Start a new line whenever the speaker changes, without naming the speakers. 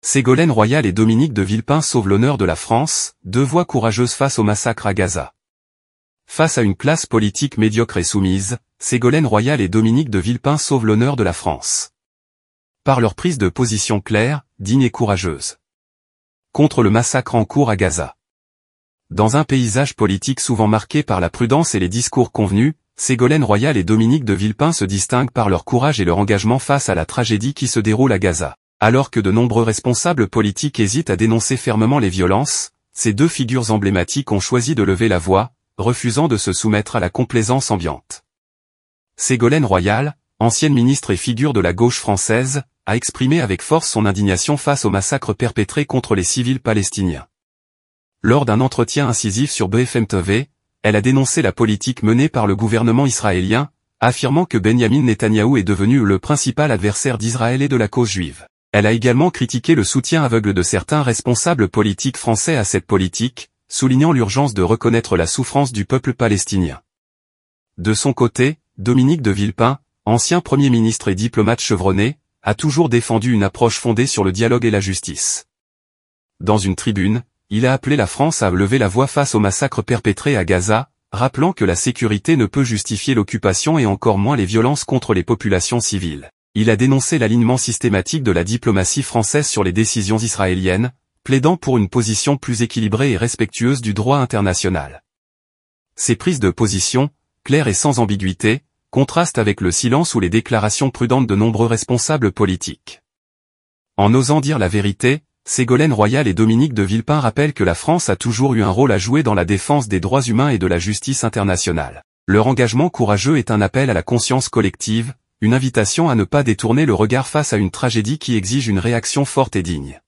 Ségolène Royal et Dominique de Villepin sauvent l'honneur de la France, deux voix courageuses face au massacre à Gaza. Face à une classe politique médiocre et soumise, Ségolène Royal et Dominique de Villepin sauvent l'honneur de la France. Par leur prise de position claire, digne et courageuse. Contre le massacre en cours à Gaza. Dans un paysage politique souvent marqué par la prudence et les discours convenus, Ségolène Royal et Dominique de Villepin se distinguent par leur courage et leur engagement face à la tragédie qui se déroule à Gaza. Alors que de nombreux responsables politiques hésitent à dénoncer fermement les violences, ces deux figures emblématiques ont choisi de lever la voix, refusant de se soumettre à la complaisance ambiante. Ségolène Royal, ancienne ministre et figure de la gauche française, a exprimé avec force son indignation face au massacre perpétré contre les civils palestiniens. Lors d'un entretien incisif sur BFM TV, elle a dénoncé la politique menée par le gouvernement israélien, affirmant que Benyamin Netanyahou est devenu le principal adversaire d'Israël et de la cause juive. Elle a également critiqué le soutien aveugle de certains responsables politiques français à cette politique, soulignant l'urgence de reconnaître la souffrance du peuple palestinien. De son côté, Dominique de Villepin, ancien Premier ministre et diplomate chevronné, a toujours défendu une approche fondée sur le dialogue et la justice. Dans une tribune, il a appelé la France à lever la voix face au massacre perpétré à Gaza, rappelant que la sécurité ne peut justifier l'occupation et encore moins les violences contre les populations civiles. Il a dénoncé l'alignement systématique de la diplomatie française sur les décisions israéliennes, plaidant pour une position plus équilibrée et respectueuse du droit international. Ces prises de position, claires et sans ambiguïté, contrastent avec le silence ou les déclarations prudentes de nombreux responsables politiques. En osant dire la vérité, Ségolène Royal et Dominique de Villepin rappellent que la France a toujours eu un rôle à jouer dans la défense des droits humains et de la justice internationale. Leur engagement courageux est un appel à la conscience collective, une invitation à ne pas détourner le regard face à une tragédie qui exige une réaction forte et digne.